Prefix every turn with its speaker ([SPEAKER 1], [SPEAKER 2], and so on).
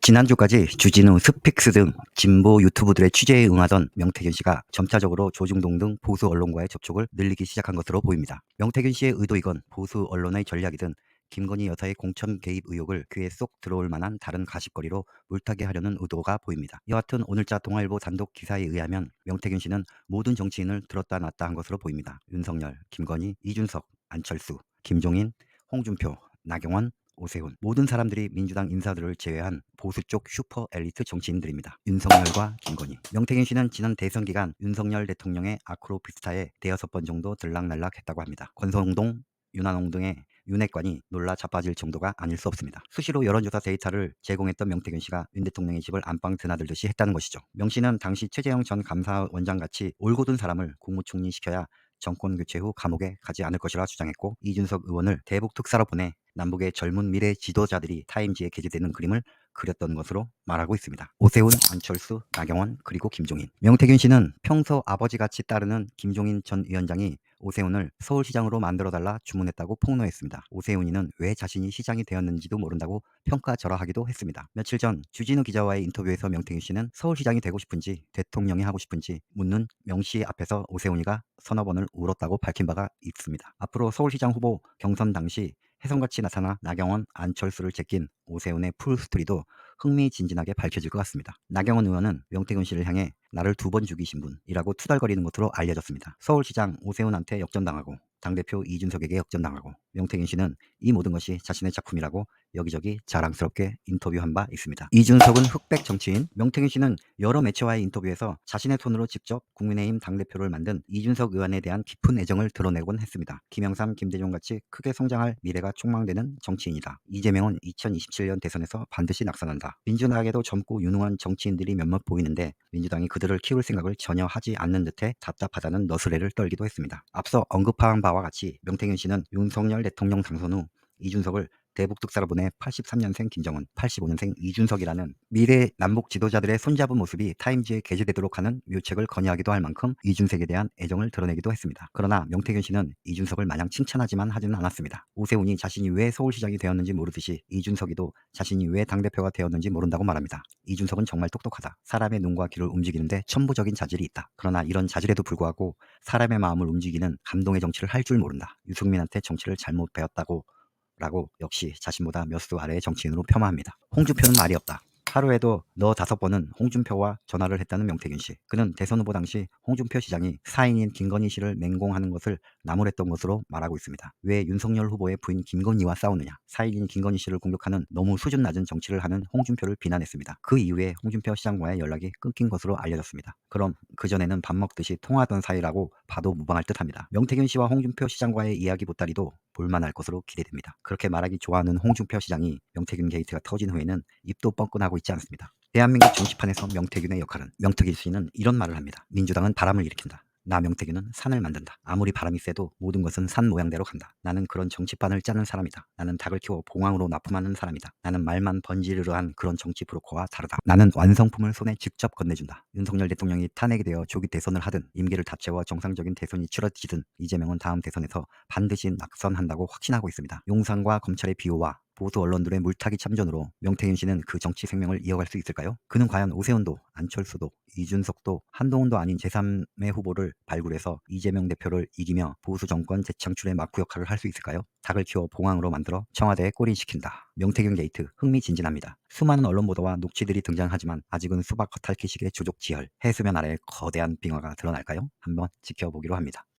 [SPEAKER 1] 지난주까지 주진우, 스픽스 등 진보 유튜브들의 취재에 응하던 명태균 씨가 점차적으로 조중동 등 보수 언론과의 접촉을 늘리기 시작한 것으로 보입니다. 명태균 씨의 의도이건 보수 언론의 전략이든 김건희 여사의 공천 개입 의혹을 귀에 쏙 들어올 만한 다른 가십거리로 물타기 하려는 의도가 보입니다. 여하튼 오늘자 동아일보 단독 기사에 의하면 명태균 씨는 모든 정치인을 들었다 놨다 한 것으로 보입니다. 윤석열, 김건희, 이준석, 안철수, 김종인, 홍준표, 나경원, 오세훈 모든 사람들이 민주당 인사들을 제외한 보수 쪽 슈퍼 엘리트 정치인들입니다. 윤석열과 김건희. 명태균 씨는 지난 대선 기간 윤석열 대통령의 아크로비스타에 대여섯 번 정도 들락날락했다고 합니다. 권성동, 윤한홍 등의 윤핵관이 놀라 자빠질 정도가 아닐 수 없습니다. 수시로 여론조사 데이터를 제공했던 명태균 씨가 윤 대통령의 집을 안방 드나들듯이 했다는 것이죠. 명 씨는 당시 최재형 전 감사원장같이 올곧은 사람을 국무총리 시켜야 정권 교체 후 감옥에 가지 않을 것이라 주장했고, 이준석 의원을 대북 특사로 보내 남북의 젊은 미래 지도자들이 타임지에 게재되는 그림을 그렸던 것으로 말하고 있습니다. 오세훈, 안철수, 나경원, 그리고 김종인. 명태균 씨는 평소 아버지같이 따르는 김종인 전 위원장이 오세훈을 서울시장으로 만들어달라 주문했다고 폭로했습니다. 오세훈이는 왜 자신이 시장이 되었는지도 모른다고 평가절하하기도 했습니다. 며칠 전 주진우 기자와의 인터뷰에서 명태균 씨는 서울시장이 되고 싶은지 대통령이 하고 싶은지 묻는 명 씨 앞에서 오세훈이가 서너 번을 울었다고 밝힌 바가 있습니다. 앞으로 서울시장 후보 경선 당시 혜성같이 나타나 나경원, 안철수를 제낀 오세훈의 풀스토리도 흥미진진하게 밝혀질 것 같습니다. 나경원 의원은 명태균 씨를 향해 나를 두 번 죽이신 분이라고 투덜거리는 것으로 알려졌습니다. 서울시장 오세훈한테 역전당하고 당대표 이준석에게 역전당하고 명태균 씨는 이 모든 것이 자신의 작품이라고 여기저기 자랑스럽게 인터뷰한 바 있습니다. 이준석은 흑백 정치인, 명태균 씨는 여러 매체와의 인터뷰에서 자신의 손으로 직접 국민의힘 당대표를 만든 이준석 의원에 대한 깊은 애정을 드러내곤 했습니다. 김영삼, 김대중 같이 크게 성장할 미래가 촉망되는 정치인이다. 이재명은 2027년 대선에서 반드시 낙선한다. 민주당에도 젊고 유능한 정치인들이 몇몇 보이는데 민주당이 그들을 키울 생각을 전혀 하지 않는 듯해 답답하다는 너스레를 떨기도 했습니다. 앞서 언급한 바와 같이 명태균 씨는 윤석열 대통령 당선 후 이준석을 대북 특사로 보내 83년생 김정은, 85년생 이준석이라는 미래 남북 지도자들의 손잡은 모습이 타임지에 게재되도록 하는 묘책을 건의하기도 할 만큼 이준석에 대한 애정을 드러내기도 했습니다. 그러나 명태균 씨는 이준석을 마냥 칭찬하지만 하지는 않았습니다. 오세훈이 자신이 왜 서울시장이 되었는지 모르듯이 이준석이도 자신이 왜 당대표가 되었는지 모른다고 말합니다. 이준석은 정말 똑똑하다. 사람의 눈과 귀를 움직이는데 천부적인 자질이 있다. 그러나 이런 자질에도 불구하고 사람의 마음을 움직이는 감동의 정치를 할 줄 모른다. 유승민한테 정치를 잘못 배웠다고 라고 역시 자신보다 몇 수 아래의 정치인으로 폄하합니다. 홍준표는 말이 없다. 하루에도 너 5번은 홍준표와 전화를 했다는 명태균 씨. 그는 대선 후보 당시 홍준표 시장이 사인인 김건희 씨를 맹공하는 것을 나무랬던 것으로 말하고 있습니다. 왜 윤석열 후보의 부인 김건희와 싸우느냐. 사인인 김건희 씨를 공격하는 너무 수준 낮은 정치를 하는 홍준표를 비난했습니다. 그 이후에 홍준표 시장과의 연락이 끊긴 것으로 알려졌습니다. 그럼 그전에는 밥 먹듯이 통화하던 사이라고 봐도 무방할 듯합니다. 명태균 씨와 홍준표 시장과의 이야기 보따리도 볼만할 것으로 기대됩니다. 그렇게 말하기 좋아하는 홍준표 시장이 명태균 게이트가 터진 후에는 입도 뻥끗하고 있지 않습니다. 대한민국 정치판에서 명태균의 역할은, 명태균 씨는 이런 말을 합니다. 민주당은 바람을 일으킨다. 나 명태균은 산을 만든다. 아무리 바람이 세도 모든 것은 산 모양대로 간다. 나는 그런 정치판을 짜는 사람이다. 나는 닭을 키워 봉황으로 납품하는 사람이다. 나는 말만 번지르르한 그런 정치 브로커와 다르다. 나는 완성품을 손에 직접 건네준다. 윤석열 대통령이 탄핵이 되어 조기 대선을 하든 임기를 다 채워 정상적인 대선이 치러지든 이재명은 다음 대선에서 반드시 낙선한다고 확신하고 있습니다. 용산과 검찰의 비호와 보수 언론들의 물타기 참전으로 명태균 씨는 그 정치 생명을 이어갈 수 있을까요? 그는 과연 오세훈도, 안철수도, 이준석도, 한동훈도 아닌 제3의 후보를 발굴해서 이재명 대표를 이기며 보수 정권 재창출의 막구 역할을 할 수 있을까요? 닭을 키워 봉황으로 만들어 청와대에 꼬리시킨다. 명태균 게이트 흥미진진합니다. 수많은 언론 보도와 녹취들이 등장하지만 아직은 수박 겉핥기식의 조족지혈, 해수면 아래 거대한 빙하가 드러날까요? 한번 지켜보기로 합니다.